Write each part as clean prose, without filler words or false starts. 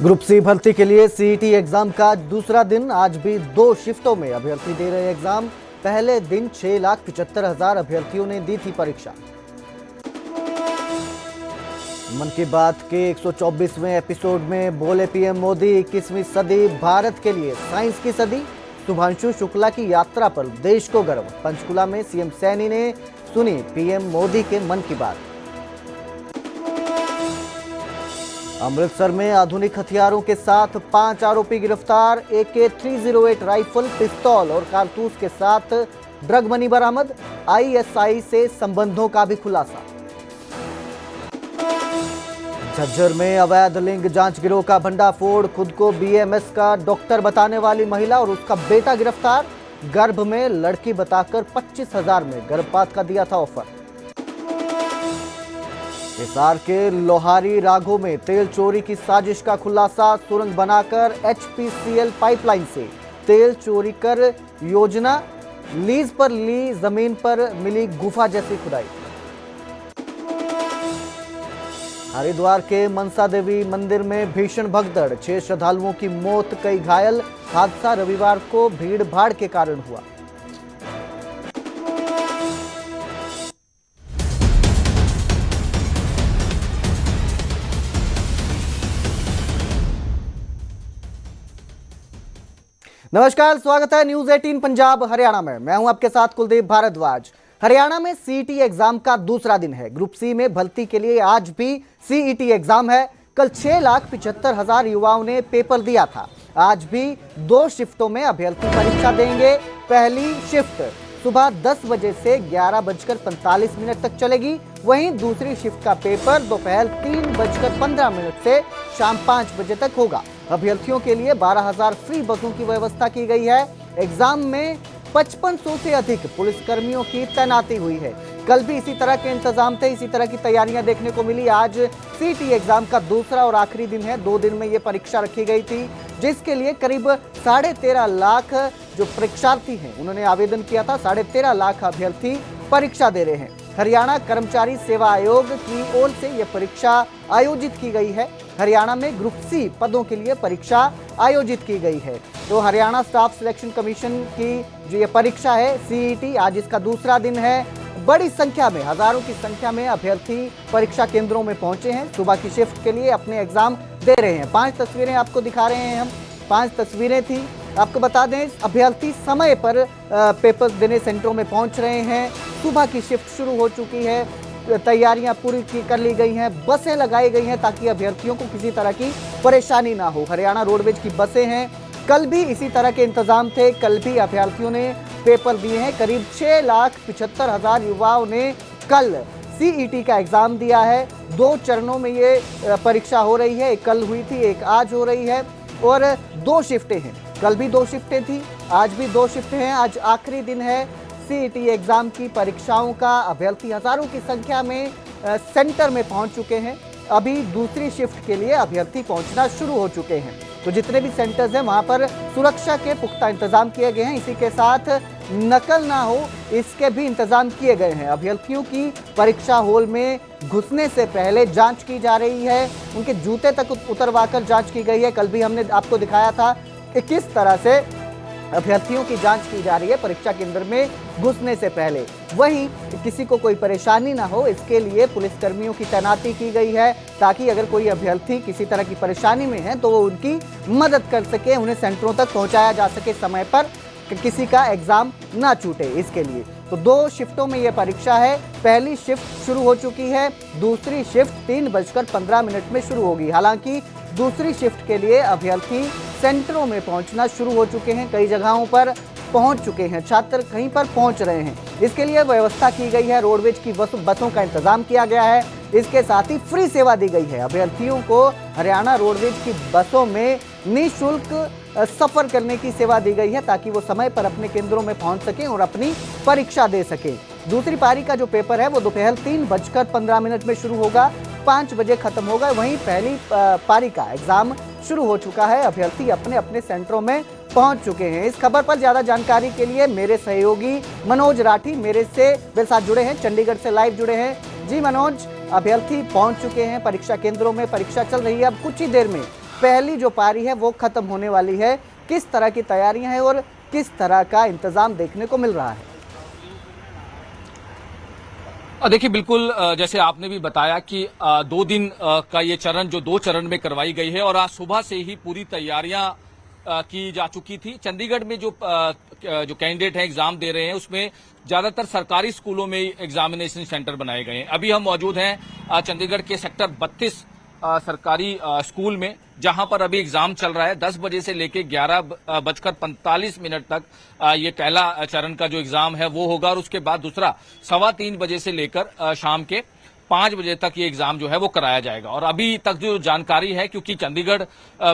Group C भर्ती के लिए सीईटी एग्जाम का दूसरा दिन। आज भी 2 शिफ्टों में अभ्यर्थी दे रहे एग्जाम। पहले दिन 6,75,000 अभ्यर्थियों ने दी थी परीक्षा। मन की बात के 124वें एपिसोड में बोले पीएम मोदी, 21वीं सदी भारत के लिए साइंस की सदी। शुभांशु शुक्ला की यात्रा पर देश को गर्व। पंचकुला में सीएम सैनी ने सुनी पीएम मोदी के मन की बात। अमृतसर में आधुनिक हथियारों के साथ 5 आरोपी गिरफ्तार। AK-308 राइफल, पिस्तौल और कारतूस के साथ ड्रग मनी बरामद। ISI से संबंधों का भी खुलासा। झज्जर में अवैध लिंग जांच गिरोह का भंडाफोड़। खुद को BMS का डॉक्टर बताने वाली महिला और उसका बेटा गिरफ्तार। गर्भ में लड़की बताकर 25,000 में गर्भपात का दिया था ऑफर। हिसार के लोहारी राघो में तेल चोरी की साजिश का खुलासा। सुरंग बनाकर HPCL पाइपलाइन से तेल चोरी कर योजना। लीज पर ली जमीन पर मिली गुफा जैसी खुदाई। हरिद्वार के मनसा देवी मंदिर में भीषण भगदड़। 6 श्रद्धालुओं की मौत, कई घायल। हादसा रविवार को भीड़ भाड़ के कारण हुआ। नमस्कार, स्वागत है न्यूज 18 पंजाब हरियाणा में। मैं हूं आपके साथ कुलदीप भारद्वाज। हरियाणा में सीईटी एग्जाम का दूसरा दिन है। ग्रुप सी में भर्ती के लिए आज भी सीईटी एग्जाम है। कल 6,75,000 युवाओं ने पेपर दिया था। आज भी 2 शिफ्टों में अभ्यर्थी परीक्षा देंगे। पहली शिफ्ट सुबह 10 बजे से 11:45 तक चलेगी। वहीं दूसरी शिफ्ट का पेपर दोपहर 3:15 से शाम 5 बजे तक होगा। अभ्यर्थियों के लिए 12,000 फ्री बसों की व्यवस्था की गई है। एग्जाम में 5500 से अधिक पुलिसकर्मियों की तैनाती हुई है। कल भी इसी तरह के इंतजाम थे, इसी तरह की तैयारियां देखने को मिली। आज सीईटी एग्जाम का दूसरा और आखिरी दिन है। 2 दिन में ये परीक्षा रखी गई थी, जिसके लिए करीब 13.5 लाख जो परीक्षार्थी हैं उन्होंने आवेदन किया था। 13.5 लाख अभ्यर्थी परीक्षा दे रहे हैं। हरियाणा कर्मचारी सेवा आयोग की ओर से यह परीक्षा आयोजित की गई है। हरियाणा में ग्रुप सी पदों के लिए परीक्षा आयोजित की गई है। तो हरियाणा स्टाफ सिलेक्शन कमीशन की जो ये परीक्षा है सीईटी, आज इसका दूसरा दिन है। बड़ी संख्या में, हजारों की संख्या में अभ्यर्थी परीक्षा केंद्रों में पहुंचे हैं। सुबह की शिफ्ट के लिए अपने एग्जाम दे रहे हैं। 5 तस्वीरें आपको दिखा रहे हैं हम। 5 तस्वीरें थी। आपको बता दें, अभ्यर्थी समय पर पेपर देने सेंटरों में पहुंच रहे हैं। सुबह की शिफ्ट शुरू हो चुकी है। तैयारियां पूरी कर ली गई हैं। बसें लगाई गई हैं ताकि अभ्यर्थियों को किसी तरह की परेशानी ना हो। हरियाणा रोडवेज की बसें हैं। कल भी इसी तरह के इंतजाम थे। कल भी अभ्यर्थियों ने पेपर दिए हैं। करीब 6,75,000 युवाओं ने कल सीईटी का एग्जाम दिया है। 2 चरणों में ये परीक्षा हो रही है। एक कल हुई थी, एक आज हो रही है और 2 शिफ्टें हैं। कल भी 2 शिफ्टें थी, आज भी 2 शिफ्टें हैं। आज आखिरी दिन है सीईटी एग्जाम की परीक्षाओं का। अभ्यर्थी हजारों की संख्या में सेंटर में पहुंच चुके हैं। अभी दूसरी शिफ्ट के लिए अभ्यर्थी पहुंचना शुरू हो चुके हैं। तो जितने भी सेंटर्स हैं वहां पर सुरक्षा के पुख्ता इंतजाम किए गए हैं। इसी के साथ नकल ना हो, इसके भी इंतजाम किए गए हैं। अभ्यर्थियों की परीक्षा हॉल में घुसने से पहले जांच की जा रही है। उनके जूते तक उतरवाकर जांच की गई है। कल भी हमने आपको दिखाया था कि किस तरह से अभ्यर्थियों की जांच की जा रही है परीक्षा केंद्र में घुसने से पहले। वहीं किसी को कोई परेशानी ना हो, इसके लिए पुलिसकर्मियों की तैनाती की गई है ताकि अगर कोई अभ्यर्थी किसी तरह की परेशानी में है तो वो उनकी मदद कर सके, उन्हें सेंटरों तक पहुंचाया जा सके समय पर, किसी का एग्जाम ना छूटे। इसके लिए तो 2 शिफ्टों में यह परीक्षा है। पहली शिफ्ट शुरू हो चुकी है। दूसरी शिफ्ट 3:15 में शुरू होगी। हालांकि दूसरी शिफ्ट के लिए अभ्यर्थी सेंटरों में पहुंचना शुरू हो चुके हैं। कई जगहों पर पहुंच चुके हैं। छात्र कहीं पर पहुंच रहे हैं। इसके लिए व्यवस्था की गई है। रोडवेज की बसों का इंतजाम किया गया है। इसके साथ ही फ्री सेवा दी गई है। अभ्यर्थियों को हरियाणा रोडवेज की बसों में निःशुल्क सफर करने की सेवा दी गई है ताकि वो समय पर अपने केंद्रों में पहुंच सकें और अपनी परीक्षा दे सकें। दूसरी पारी का जो पेपर है वो दोपहर 3:15 में शुरू होगा, 5 बजे खत्म होगा। वहीं पहली पारी का एग्जाम शुरू हो चुका है। अभ्यर्थी अपने अपने सेंटरों में पहुंच चुके हैं। इस खबर पर ज्यादा जानकारी के लिए मेरे सहयोगी मनोज राठी मेरे साथ जुड़े हैं, चंडीगढ़ से लाइव जुड़े हैं। जी मनोज, अभ्यर्थी पहुंच चुके हैं परीक्षा केंद्रों में, परीक्षा चल रही है। अब कुछ ही देर में पहली जो पारी है वो खत्म होने वाली है। किस तरह की तैयारियां हैं और किस तरह का इंतजाम देखने को मिल रहा है? देखिए, बिल्कुल जैसे आपने भी बताया कि 2 दिन का ये चरण जो 2 चरण में करवाई गई है और आज सुबह से ही पूरी तैयारियां की जा चुकी थी। चंडीगढ़ में जो कैंडिडेट हैं एग्जाम दे रहे हैं उसमें ज्यादातर सरकारी स्कूलों में एग्जामिनेशन सेंटर बनाए गए हैं। अभी हम मौजूद हैं चंडीगढ़ के सेक्टर 32 सरकारी स्कूल में, जहां पर अभी एग्जाम चल रहा है। 10 बजे से लेकर 11:45 तक ये पहला चरण का जो एग्जाम है वो होगा और उसके बाद दूसरा 3:15 बजे से लेकर शाम के 5 बजे तक ये एग्जाम जो है वो कराया जाएगा। और अभी तक जो जानकारी है, क्योंकि चंडीगढ़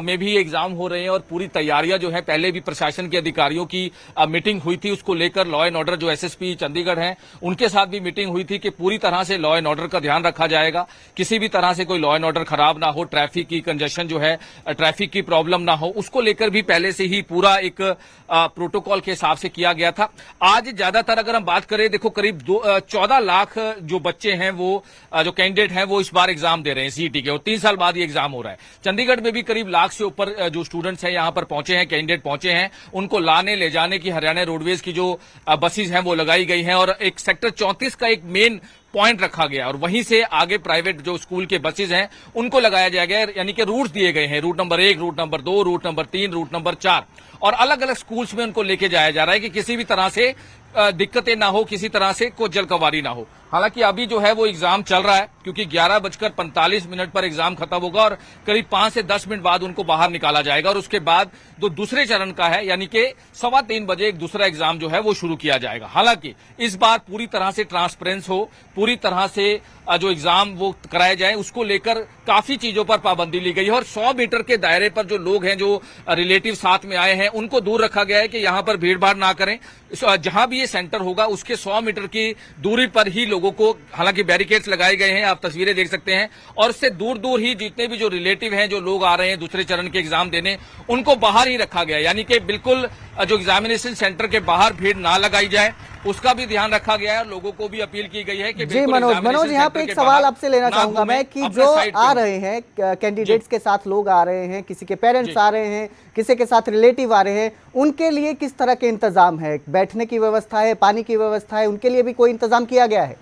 में भी एग्जाम हो रहे हैं और पूरी तैयारियां जो है, पहले भी प्रशासन के अधिकारियों की मीटिंग हुई थी, उसको लेकर लॉ एंड ऑर्डर जो एसएसपी चंडीगढ़ हैं उनके साथ भी मीटिंग हुई थी कि पूरी तरह से लॉ एंड ऑर्डर का ध्यान रखा जाएगा, किसी भी तरह से कोई लॉ एंड ऑर्डर खराब ना हो, ट्रैफिक की कंजेशन जो है, ट्रैफिक की प्रॉब्लम ना हो, उसको लेकर भी पहले से ही पूरा एक प्रोटोकॉल के हिसाब से किया गया था। आज ज्यादातर अगर हम बात करें, देखो करीब 14 लाख जो बच्चे हैं वो जो कैंडिडेट हैं वो इस बार एग्जाम दे रहे हैं सीईटी के, और 3 साल बाद ये एग्जाम हो रहा है। चंडीगढ़ में भी करीब लाख से ऊपर जो स्टूडेंट्स हैं यहां पर पहुंचे हैं, कैंडिडेट पहुंचे हैं। उनको लाने ले जाने की हरियाणा रोडवेज की जो बसेज हैं वो लगाई गई हैं और एक सेक्टर 34 का एक मेन पॉइंट रखा गया और वहीं से आगे प्राइवेट जो स्कूल के बसेज हैं उनको लगाया जाएगा। यानी कि रूट्स दिए गए हैं, root number 1, root number 2, root number 3, root number 4, और अलग अलग स्कूल्स में उनको लेके जाया जा रहा है कि किसी भी तरह से दिक्कतें ना हो, किसी तरह से कोई जलकवारी ना हो। हालांकि अभी जो है वो एग्जाम चल रहा है, क्योंकि 11:45 पर एग्जाम खत्म होगा और करीब 5 से 10 मिनट बाद उनको बाहर निकाला जाएगा और उसके बाद जो दूसरे चरण का है, यानी कि 3:15 बजे एक दूसरा एग्जाम जो है वो शुरू किया जाएगा। हालांकि इस बार पूरी तरह से ट्रांसपेरेंस हो, पूरी तरह से जो एग्जाम वो कराए जाए, उसको लेकर काफी चीजों पर पाबंदी ली गई है और 100 मीटर के दायरे पर जो लोग हैं, जो रिलेटिव साथ में आए हैं, उनको दूर रखा गया है कि यहां पर भीड़भाड़ ना करें। जहां भी ये सेंटर होगा उसके 100 मीटर की दूरी पर ही लोगों को, हालांकि बैरिकेड्स लगाए गए हैं, आप तस्वीरें देख सकते हैं, और उससे दूर दूर ही जितने भी जो रिलेटिव हैं, जो लोग आ रहे हैं दूसरे चरण के एग्जाम देने, उनको बाहर ही रखा गया है। यानी कि बिल्कुल जो एग्जामिनेशन सेंटर के बाहर भीड़ ना लगाई जाए, उसका भी ध्यान रखा गया है। लोगों को भी अपील की गई है कि जी मनोज, यहाँ पे एक सवाल आपसे लेना चाहूंगा मैं कि जो आ रहे हैं कैंडिडेट्स के साथ लोग आ रहे हैं, किसी के पेरेंट्स आ रहे हैं, किसी के साथ रिलेटिव आ रहे हैं, उनके लिए किस तरह के इंतजाम है? बैठने की व्यवस्था है, पानी की व्यवस्था है, उनके लिए भी कोई इंतजाम किया गया है?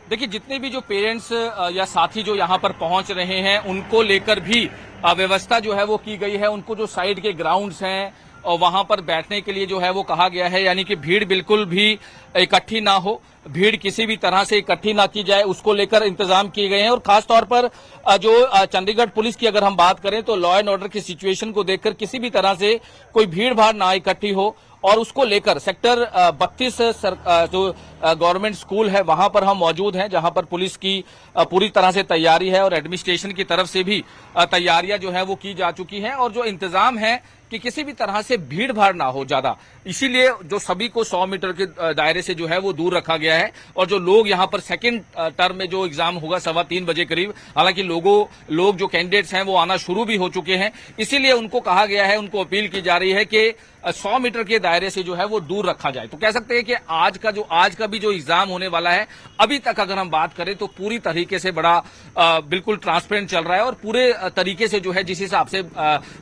देखिए, जितने भी जो पेरेंट्स या साथी जो यहाँ पर पहुंच रहे हैं उनको लेकर भी व्यवस्था जो है वो की गई है। उनको जो साइड के ग्राउंड्स हैं और वहां पर बैठने के लिए जो है वो कहा गया है, यानी कि भीड़ बिल्कुल भी इकट्ठी ना हो, भीड़ किसी भी तरह से इकट्ठी ना की जाए, उसको लेकर इंतजाम किए गए हैं। और खासतौर पर जो चंडीगढ़ पुलिस की अगर हम बात करें तो लॉ एंड ऑर्डर की सिचुएशन को देखकर किसी भी तरह से कोई भीड़ भाड़ ना इकट्ठी हो, और उसको लेकर सेक्टर 32 जो गवर्नमेंट स्कूल है वहां पर हम मौजूद हैं, जहां पर पुलिस की पूरी तरह से तैयारी है और एडमिनिस्ट्रेशन की तरफ से भी तैयारियां जो है वो की जा चुकी हैं और जो इंतजाम है कि किसी भी तरह से भीड़ भाड़ ना हो ज्यादा, इसीलिए जो सभी को 100 मीटर के दायरे से जो है वो दूर रखा गया है। और जो लोग यहाँ पर सेकंड टर्म में जो एग्जाम होगा 3:15 बजे करीब, हालांकि लोग जो कैंडिडेट्स हैं वो आना शुरू भी हो चुके हैं, इसीलिए उनको कहा गया है, उनको अपील की जा रही है कि 100 मीटर के दायरे से जो है वो दूर रखा जाए। तो कह सकते हैं कि आज का भी जो एग्जाम होने वाला है, अभी तक अगर हम बात करें तो पूरी तरीके से बड़ा बिल्कुल ट्रांसपेरेंट चल रहा है और पूरे तरीके से जो है जिस हिसाब से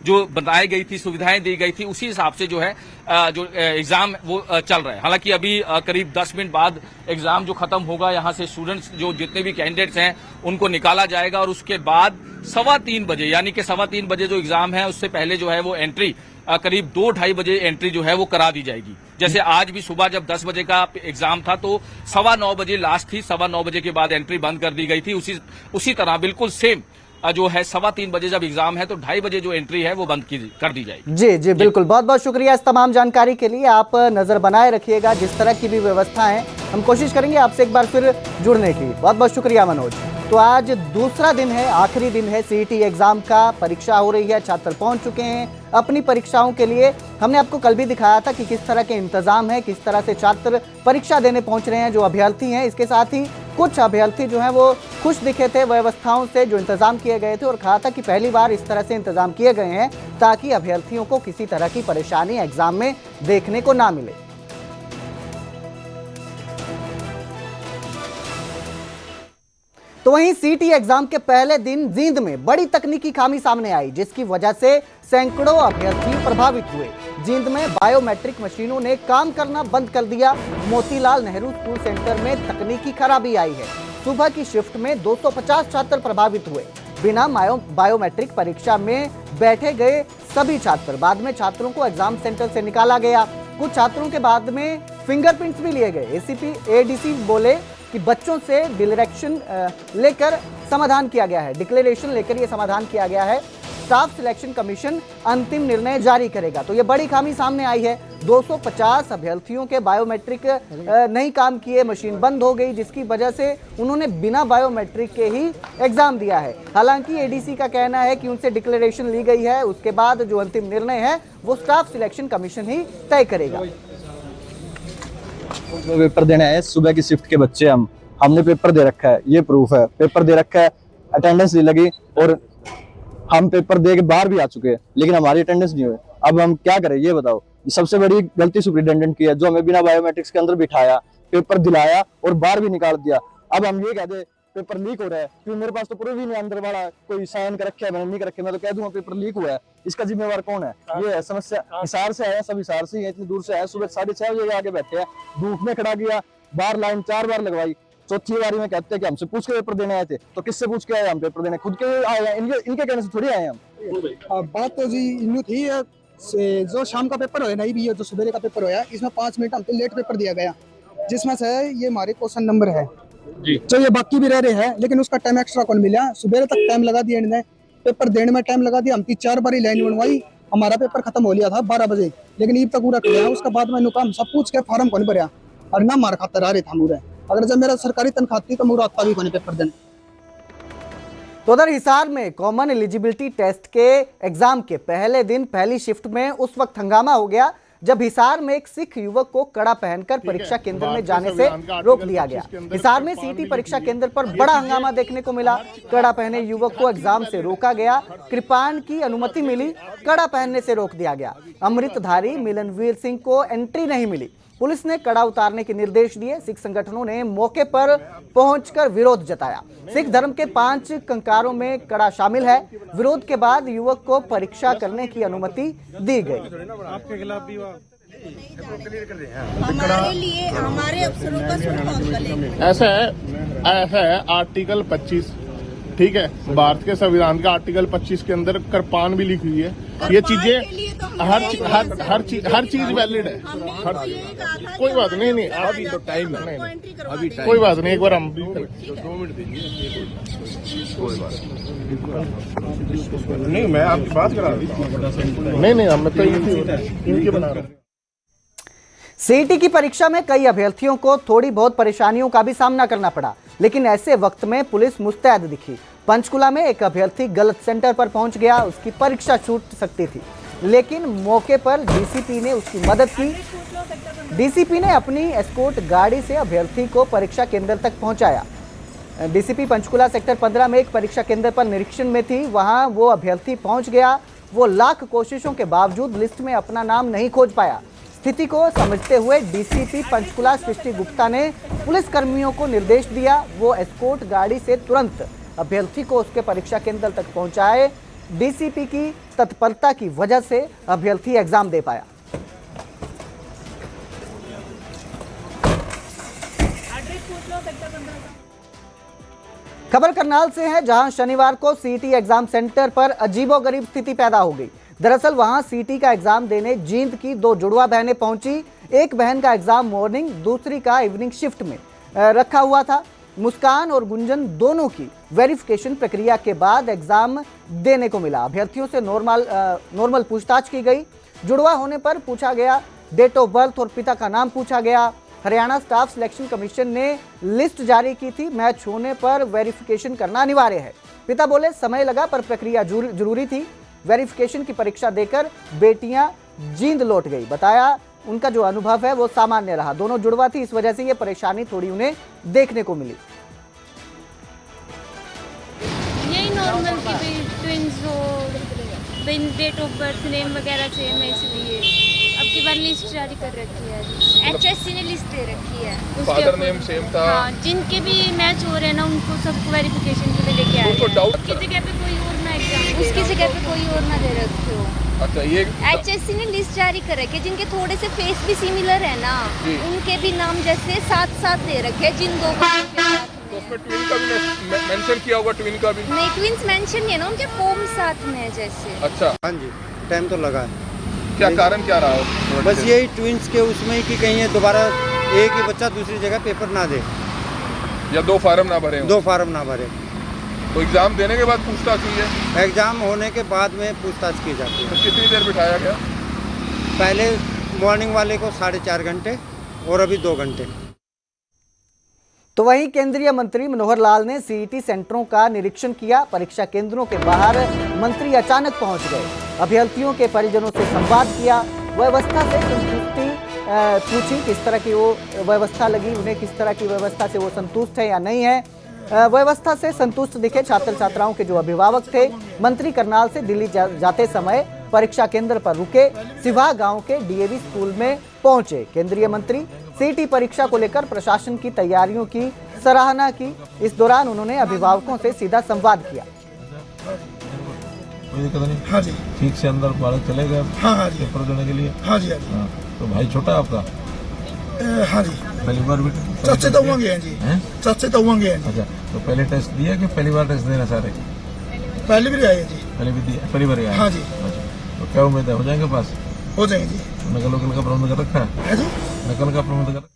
जो बनाई गई थी, सुविधाएं दी गई थी, उसी हिसाब से जो है जो एग्जाम वो चल रहा है। हालांकि अभी करीब 10 मिनट बाद एग्जाम जो खत्म होगा, यहाँ से स्टूडेंट्स जो जितने भी कैंडिडेट्स हैं उनको निकाला जाएगा और उसके बाद 3:15 बजे, यानी कि 3:15 बजे जो एग्जाम है उससे पहले जो है वो एंट्री करीब 2-2:30 बजे एंट्री जो है वो करा दी जाएगी। जैसे आज भी सुबह जब 10 बजे का एग्जाम था तो 9:15 बजे लास्ट थी, 9:15 बजे के बाद एंट्री बंद कर दी गई थी। उसी तरह बिल्कुल सेम जो है 3:15 बजे जब एग्जाम है तो 2:30 बजे जो एंट्री है वो बंद कर दी जाएगी। जी जी बिल्कुल, बहुत बहुत शुक्रिया इस तमाम जानकारी के लिए। आप नजर बनाए रखिएगा, जिस तरह की भी व्यवस्था है हम कोशिश करेंगे आपसे एक बार फिर जुड़ने की। बहुत बहुत शुक्रिया मनोज। तो आज दूसरा दिन है, आखिरी दिन है सीईटी एग्जाम का, परीक्षा हो रही है, छात्र पहुंच चुके हैं अपनी परीक्षाओं के लिए। हमने आपको कल भी दिखाया था कि किस तरह के इंतजाम है, किस तरह से छात्र परीक्षा देने पहुंच रहे हैं जो अभ्यर्थी हैं। इसके साथ ही कुछ अभ्यर्थी जो हैं वो खुश दिखे थे व्यवस्थाओं से जो इंतजाम किए गए थे और कहा था कि पहली बार इस तरह से इंतजाम किए गए हैं ताकि अभ्यर्थियों को किसी तरह की परेशानी एग्जाम में देखने को ना मिले। तो तो वहीं सीटी एग्जाम के पहले दिन जींद में बड़ी तकनीकी खामी सामने आई, जिसकी वजह से सैकड़ों अभ्यर्थी प्रभावित हुए। जींद में बायोमेट्रिक मशीनों ने काम करना बंद कर दिया। मोतीलाल नेहरू स्कूल सेंटर में तकनीकी खराबी आई है। सुबह की शिफ्ट में 250 छात्र प्रभावित हुए। बिना बायोमेट्रिक परीक्षा में बैठे गए सभी छात्र, बाद में छात्रों को एग्जाम सेंटर से निकाला गया। कुछ छात्रों के बाद में फिंगरप्रिंट्स भी लिए गए। एडीसी बोले कि बच्चों से डिक्लेरेशन लेकर समाधान किया गया है। डिक्लेरेशन लेकर ये समाधान किया गया है। स्टाफ सिलेक्शन कमीशन अंतिम निर्णय जारी करेगा। तो ये बड़ी खामी सामने आई है। 250 अभ्यर्थियों के बायोमेट्रिक नहीं काम किए, मशीन बंद हो गई, जिसकी वजह से उन्होंने बिना बायोमेट्रिक के ही एग्जाम दिया है। हालांकि एडीसी का कहना है कि उनसे डिक्लेरेशन ली गई है, उसके बाद जो अंतिम निर्णय है वो स्टाफ सिलेक्शन कमीशन ही तय करेगा। पेपर देने आए सुबह की शिफ्ट के बच्चे, हमने पेपर दे रखा है, ये प्रूफ है, पेपर दे रखा है, अटेंडेंस नहीं लगी और हम पेपर दे के बाहर भी आ चुके हैं, लेकिन हमारी अटेंडेंस नहीं हुई। अब हम क्या करें ये बताओ। सबसे बड़ी गलती सुपरिटेंडेंट की है, जो हमें बिना बायोमेट्रिक्स के अंदर बिठाया, पेपर दिलाया और बाहर भी निकाल दिया। अब हम ये कह दे पेपर लीक हो रहा है, क्योंकि मेरे पास तो प्रूफ ही नहीं, अंदर वाला कोई साइन कर रखे है, मैंने नहीं कर रखे, मैं तो कह दूंगा पेपर लीक हुआ है। इसका जिम्मेवार कौन है? ये है समस्या। हिसार से आया, सब हिसार से ही है, इतनी दूर से आया, सुबह 6:30 बजे आगे बैठे हैं, धूप में खड़ा किया, बाहर लाइन 4 बार लगवाई। चौथी बारी में कहते हैं कि हमसे पूछ के पेपर देने आए थे, तो किससे पूछ के आए हम पेपर देने? खुद के आए हैं, इनके कहने से थोड़ी आए हम। बात तो जी यूं थी, जो शाम का पेपर होया नहीं भी है, जो सवेरे का पेपर होया, इसमें 5 मिनट हमको लेट पेपर दिया गया, जिसमें से ये हमारे क्वेश्चन नंबर है जी, तो ये बाकी भी रह रहे हैं, लेकिन उसका टाइम एक्स्ट्रा कौन मिला? सुबह तक टाइम लगा दिया इन्होंने, पेपर देने में टाइम लगा दिया। हम 3-4 बारी लाइन बनवाई, हमारा पेपर खत्म हो लिया था 12 बजे, लेकिन ईब तक पूरा किया। उसके बाद में नुकाम सब पूछ के फार्म कौन भरया और ना मार खातर आ रहे था मुझे। अगर जब मेरा सरकारी तनख्वाह थी तो मुझे आता भी कौन पेपर देने। तो उधर हिसार में कॉमन एलिजिबिलिटी टेस्ट के एग्जाम के पहले दिन पहली शिफ्ट में उस वक्त हंगामा हो गया जब हिसार में एक सिख युवक को कड़ा पहनकर परीक्षा केंद्र में जाने से रोक दिया गया। हिसार में सीटी परीक्षा केंद्र पर बड़ा हंगामा देखने को मिला। कड़ा पहने युवक को एग्जाम से रोका गया। कृपाण की अनुमति मिली, कड़ा पहनने से रोक दिया गया। अमृतधारी मिलनवीर सिंह को एंट्री नहीं मिली। पुलिस ने कड़ा उतारने के निर्देश दिए। सिख संगठनों ने मौके पर पहुंचकर विरोध जताया। सिख धर्म के 5 कंकारों में कड़ा शामिल है। विरोध के बाद युवक को परीक्षा करने की अनुमति दी गई। आपके खिलाफ भी हमारे लिए हमारे अफसरों का सुरक्षा ऐसा है आर्टिकल 25, ठीक है, भारत के संविधान का आर्टिकल 25 के अंदर कृपाण भी लिखी हुई है। ये चीजें हर चीज वैलिड है। कोई बात नहीं, अभी तो टाइम है, अभी कोई बात नहीं, एक बार हम 2 मिनट दीजिए। कोई बात नहीं, मैं आपकी बात करा रही हूँ। नहीं हम तो इनके बना रहे हैं। सीटी की परीक्षा में कई अभ्यर्थियों को थोड़ी बहुत परेशानियों का भी सामना करना पड़ा, लेकिन ऐसे वक्त में पुलिस मुस्तैद दिखी। पंचकुला में एक अभ्यर्थी गलत सेंटर पर पहुंच गया। उसकी परीक्षा छूट सकती थी, लेकिन मौके पर डीसीपी ने उसकी मदद की। डीसीपी ने अपनी एस्कॉर्ट गाड़ी से अभ्यर्थी को परीक्षा केंद्र तक पहुंचाया। डीसीपी पंचकुला सेक्टर 15 में एक परीक्षा केंद्र पर निरीक्षण में थी। वहां वो अभ्यर्थी पहुंच गया। वो लाख कोशिशों के बावजूद लिस्ट में अपना नाम नहीं खोज पाया। स्थिति को समझते हुए डीसीपी पंचकुला सृष्टि गुप्ता ने पुलिस कर्मियों को निर्देश दिया, वो एस्कॉर्ट गाड़ी से तुरंत अभ्यर्थी को उसके परीक्षा केंद्र तक पहुंचाए। डीसीपी की तत्परता की वजह से अभ्यर्थी एग्जाम दे पाया। खबर करनाल से है, जहां शनिवार को सीटी एग्जाम सेंटर पर अजीबोगरीब स्थिति पैदा हो गई। दरअसल वहां सीटी का एग्जाम देने जींद की 2 जुड़वा बहनें पहुंची। एक बहन का एग्जाम मॉर्निंग, दूसरी का इवनिंग शिफ्ट में रखा हुआ था। मुस्कान और गुंजन दोनों की वेरिफिकेशन प्रक्रिया के बाद एग्जाम देने को मिला। अभ्यर्थियों से नॉर्मल पूछताछ की गई। जुड़वा होने पर पूछा गया डेट ऑफ बर्थ और पिता का नाम पूछा गया। हरियाणा स्टाफ सिलेक्शन कमीशन ने लिस्ट जारी की थी। मैच होने पर वेरिफिकेशन करना अनिवार्य है। पिता बोले समय लगा पर प्रक्रिया जरूरी थी। वेरिफिकेशन की परीक्षा देकर बेटियां जींद लौट गई। बताया उनका जो अनुभव है वो सामान्य रहा। दोनों जुड़वा थी, इस वजह से ये परेशानी थोड़ी उन्हें देखने को मिली। यही नॉर्मल की भी ट्विंस हो, डेट ऑफ बर्थ नेम वगैरह सेम है, इसलिए अब की बार लिस्ट जारी कर रखी है। HSC ने लिस्ट दे रखी है। फादर नेम सेम था। हाँ, जिनके भी मैच हो रहे हैं ना उनको सबको वेरिफिकेशन के लिए लेके आए। उनको डाउट उसकी जगह पे कोई और ना एग्जाम, उसकी जगह पे कोई और ना दे रखे हो। अच्छा, ये HSC ने लिस्ट जारी कर रखी है, जिनके थोड़े से फेस भी सिमिलर है ना, उनके भी नाम जैसे साथ साथ दे रखे हैं, जिन दो के साथ तो उसमें ट्विन का भी मेंशन किया होगा, ट्विन का भी नहीं, ट्विंस मेंशन नहीं है ना, उनके फॉर्म साथ में है जैसे। अच्छा, हाँ जी, टाइम तो लगा है। क्या कारण क्या रहा? बस यही ट्विंस के उसमें ही कि कहीं ये दोबारा एक ही बच्चा दूसरी जगह पेपर ना दे या दो फार्म ना भरे, 2 फार्म ना भरे। तो एग्जाम देने के बाद पूछताछ हुई है? एग्जाम होने के बाद में पूछताछ की जाती है। तो कितनी देर बिठाया गया? पहले मॉर्निंग वाले को 4.5 घंटे और अभी 2 घंटे। तो वहीं केंद्रीय मंत्री मनोहर लाल ने सीईटी सेंटरों का निरीक्षण किया। परीक्षा केंद्रों के बाहर मंत्री अचानक पहुंच गए, अभ्यर्थियों के परिजनों से संवाद किया, व्यवस्था से संतुष्टि पूछी, किस तरह की वो व्यवस्था लगी, उन्हें किस तरह की व्यवस्था से वो संतुष्ट है या नहीं है। व्यवस्था से संतुष्ट दिखे छात्र छात्राओं के जो अभिभावक थे। मंत्री करनाल से दिल्ली जाते समय परीक्षा केंद्र पर रुके, सिवाह गांव के डीएवी स्कूल में पहुंचे। केंद्रीय मंत्री सीईटी परीक्षा को लेकर प्रशासन की तैयारियों की सराहना की। इस दौरान उन्होंने अभिभावकों से सीधा संवाद किया। कोई दिक्कत नहीं? हाँ जी। ठीक से अंदर बालक चले गए? हाँ जी। पेपर देने के लिए? हाँ जी, हाँ जी। हाँ, तो भाई छोटा आपका? हाँ जी। पहली बार भी चाचे तो होंगे हैं जी। चाचे तो होंगे हैं। अच्छा, तो पहले टेस्ट दिया कि पहली बार टेस्ट देना सारे? पहले भी आए जी। पहले भी दिया, पहली बार आए? हाँ जी। अच्छा, तो क्या उम्मीद है हो जाएंगे पास? हो जाएंगे जी। नकल का प्रबंध कर रखा है? जी, नकल का प्रबंध कर।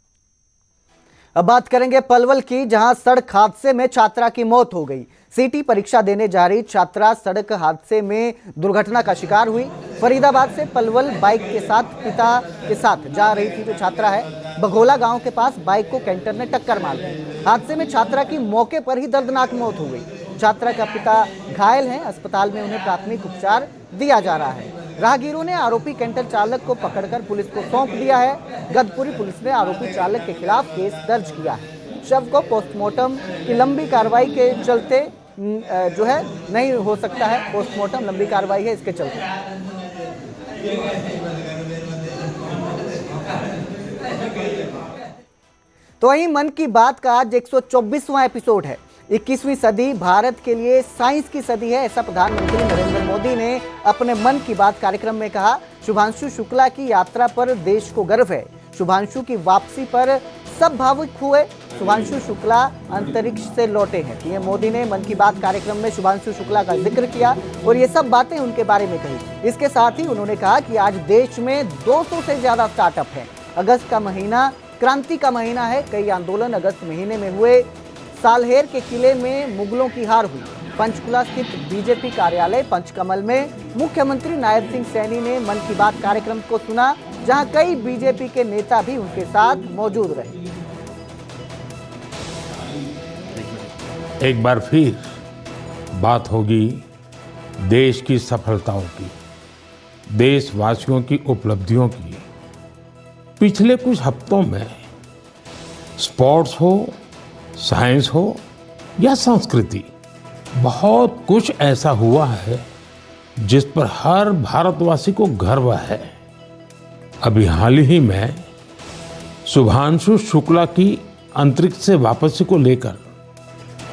अब बात करेंगे पलवल की, जहां सड़क हादसे में छात्रा की मौत हो गई। सीटी परीक्षा देने जा रही छात्रा सड़क हादसे में दुर्घटना का शिकार हुई। फरीदाबाद से पलवल बाइक के साथ पिता के साथ जा रही थी जो छात्रा है। बघोला गांव के पास बाइक को कैंटर ने टक्कर मार दी। हादसे में छात्रा की मौके पर ही दर्दनाक मौत हो गई। छात्रा का पिता घायल है, अस्पताल में उन्हें प्राथमिक उपचार दिया जा रहा है। राहगीरों ने आरोपी कैंटर चालक को पकड़कर पुलिस को सौंप दिया है। गदपुरी पुलिस ने आरोपी चालक के खिलाफ केस दर्ज किया है। शव को पोस्टमार्टम की लंबी कार्रवाई के चलते जो है नहीं हो सकता है, पोस्टमार्टम लंबी कार्रवाई है इसके चलते। तो वहीं मन की बात का आज 124वां एपिसोड है। 21वीं सदी भारत के लिए साइंस की सदी है, ऐसा प्रधानमंत्री नरेंद्र मोदी ने अपने मन की बात कार्यक्रम में कहा। शुभांशु शुक्ला की यात्रा पर देश को गर्व है। शुभांशु की वापसी पर सब भावुक हुए। शुभांशु शुक्ला अंतरिक्ष से लौटे हैं। पीएम मोदी ने मन की बात कार्यक्रम में शुभांशु शुक्ला का जिक्र किया और ये सब बातें उनके बारे में कही। इसके साथ ही उन्होंने कहा कि आज देश में 200 से ज्यादा स्टार्टअप हैं। अगस्त का महीना क्रांति का महीना है। कई आंदोलन अगस्त महीने में हुए। सालहेर के किले में मुगलों की हार हुई। पंचकुला स्थित बीजेपी कार्यालय पंचकमल में मुख्यमंत्री नायब सिंह सैनी ने मन की बात कार्यक्रम को सुना, जहां कई बीजेपी के नेता भी उनके साथ मौजूद रहे। एक बार फिर बात होगी देश की सफलताओं की, देशवासियों की उपलब्धियों की। पिछले कुछ हफ्तों में स्पोर्ट्स हो, साइंस हो या संस्कृति, बहुत कुछ ऐसा हुआ है जिस पर हर भारतवासी को गर्व है। अभी हाल ही में शुभांशु शुक्ला की अंतरिक्ष से वापसी को लेकर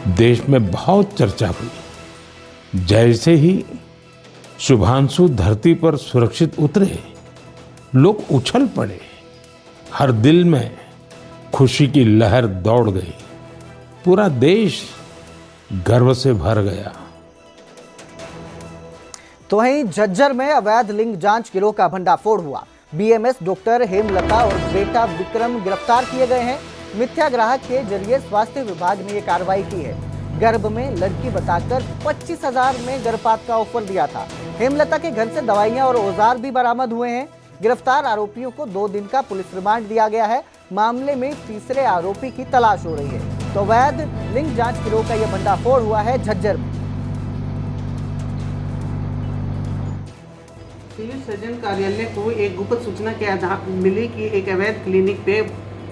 देश में बहुत चर्चा हुई। जैसे ही शुभांशु धरती पर सुरक्षित उतरे, लोग उछल पड़े। हर दिल में खुशी की लहर दौड़ गई। पूरा देश गर्व से भर गया। तो वहीं झज्जर में अवैध लिंग जांच गिरोह का भंडाफोड़ हुआ। बीएमएस डॉक्टर हेमलता और बेटा विक्रम गिरफ्तार किए गए हैं। मिथ्या ग्राहक के जरिए स्वास्थ्य विभाग ने यह कार्रवाई की है। गर्भ में लड़की बताकर 25,000 में गर्भपात का ऑफर दिया था। हेमलता के घर से दवाइयां और औजार भी बरामद हुए हैं। गिरफ्तार आरोपियों को 2 दिन का पुलिस रिमांड दिया गया है। मामले में तीसरे आरोपी की तलाश हो रही है। तो अवैध लिंग जांच गिरोह का यह भंडाफोड़ हुआ है झज्जर में। सिविल सर्जन कार्यालय को एक गुप्त सूचना के आधार मिली कि एक अवैध क्लिनिक पे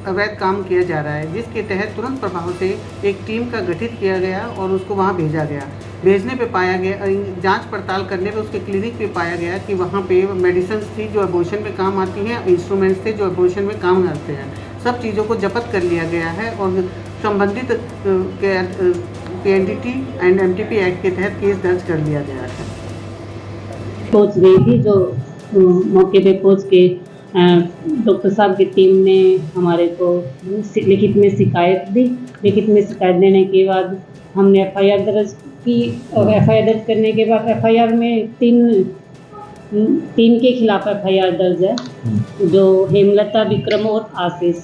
अवैध काम किया जा रहा है, जिसके तहत तुरंत प्रभाव से एक टीम का गठित किया गया और उसको वहाँ भेजा गया। भेजने पे पाया गया, जांच पड़ताल करने पे उसके क्लिनिक पे पाया गया कि वहाँ पे मेडिसिन थी जो एबॉर्शन में काम आती हैं, इंस्ट्रूमेंट्स थे जो एबॉर्शन में काम आते हैं। सब चीज़ों को जब्त कर लिया गया है और संबंधित PNDT एंड MTP एक्ट के तहत केस दर्ज कर लिया गया है। पहुंच गई थी, जो मौके पे पहुंच के डॉक्टर साहब की टीम ने हमारे को लिखित में शिकायत दी। लिखित में शिकायत देने के बाद हमने FIR दर्ज की और FIR दर्ज करने के बाद FIR में तीन के खिलाफ FIR दर्ज है, जो हेमलता, विक्रम और आशीष,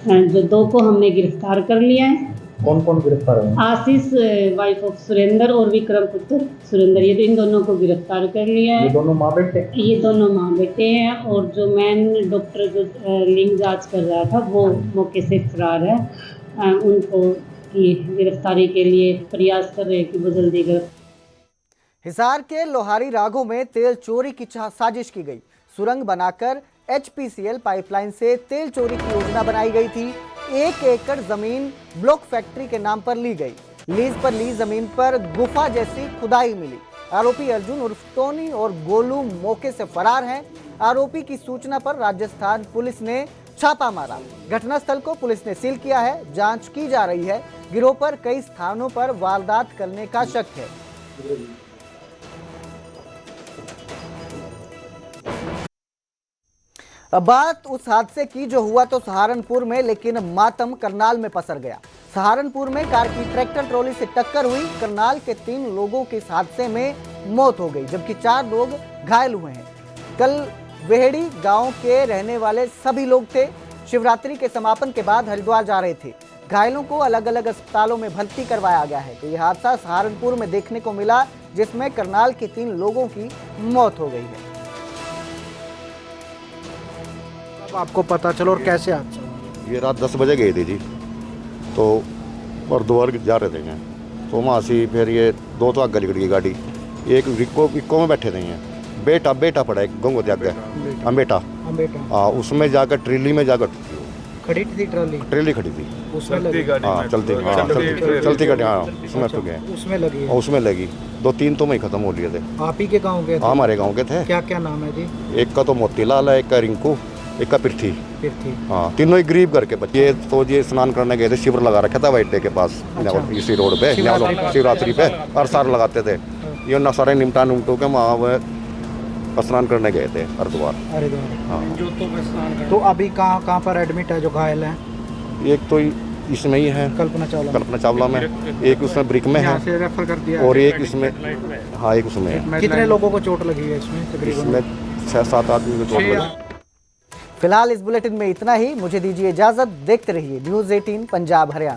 जो 2 को हमने गिरफ्तार कर लिया है। कौन कौन गिरफ्तार है? आशीष वाइफ ऑफ सुरेंद्र और विक्रम पुत्र सुरेंद्र, ये इन दोनों को गिरफ्तार कर लिया है। ये दोनों माँ बेटे? ये दोनों माँ बेटे हैं और जो मेन डॉक्टर जो लिंग जांच कर रहा था वो मौके से फरार है। उनको की गिरफ्तारी के लिए प्रयास कर रहे हैं कि वो जल्दी गिरफ्तार। हिसार के लोहारी राघो में तेल चोरी की साजिश की गई। सुरंग बनाकर HPCL पाइपलाइन से तेल चोरी की योजना बनाई गई थी। 1 एकड़ जमीन ब्लॉक फैक्ट्री के नाम पर ली गई। लीज पर ली जमीन पर गुफा जैसी खुदाई मिली। आरोपी अर्जुन उर्फ टोनी और गोलू मौके से फरार हैं। आरोपी की सूचना पर राजस्थान पुलिस ने छापा मारा। घटनास्थल को पुलिस ने सील किया है। जांच की जा रही है। गिरोह पर कई स्थानों पर वारदात करने का शक है। अब बात उस हादसे की जो हुआ तो सहारनपुर में, लेकिन मातम करनाल में पसर गया। सहारनपुर में कार की ट्रैक्टर ट्रॉली से टक्कर हुई। करनाल के 3 लोगों की इस हादसे में मौत हो गई, जबकि 4 लोग घायल हुए हैं। कल वेहड़ी गांव के रहने वाले सभी लोग थे। शिवरात्रि के समापन के बाद हरिद्वार जा रहे थे। घायलों को अलग अलग अस्पतालों में भर्ती करवाया गया है। तो यह हादसा सहारनपुर में देखने को मिला, जिसमें करनाल के 3 लोगों की मौत हो गई है। आपको पता चलो और कैसे हादसा? ये रात 10 बजे गए थे जी, तो और दोबार जा रहे थे तो वहाँ से फिर ये 2 तो आगे निकल गई गाड़ी। एक इक्को में बैठे थे बेटा पड़ा एक गंगो त्याग बेटा हाँ, उसमें जाकर ट्रेली में जाकर खड़ी थी ट्रेली खड़ी थी उसमें लगी। हाँ चलती गाड़ी हाँ उसमें तो गए उसमें लगी 2-3 तो मैं खत्म हो लिए थे। आप ही के गाँव के? हमारे गाँव के थे। क्या क्या नाम है जी? एक का तो मोतीलाल है, एक का रिंकू, एक का पृथ्वी। हाँ तीनों ही गरीब घर के बच्चे। तो ये स्नान करने गए थे, शिविर लगा रखा था वाइट डे के पास। अच्छा। इसी रोड पे शिवरात्रि पे हर साल लगाते थे। ये ना सारे निमटा नुमटो के वहाँ स्नान करने गए थे हरिद्वार। हाँ। तो अभी कहाँ पर एडमिट है जो घायल है? एक तो इसमें ही है कल्पना चावला में, एक उसमें ब्रिक में है रेफर कर दिया, और एक इसमें हाँ एक उसमें है। कितने लोगों को चोट लगी है इसमें? इसमें 6-7 आदमी को चोट लगी। फिलहाल इस बुलेटिन में इतना ही। मुझे दीजिए इजाजत। देखते रहिए News 18 पंजाब हरियाणा।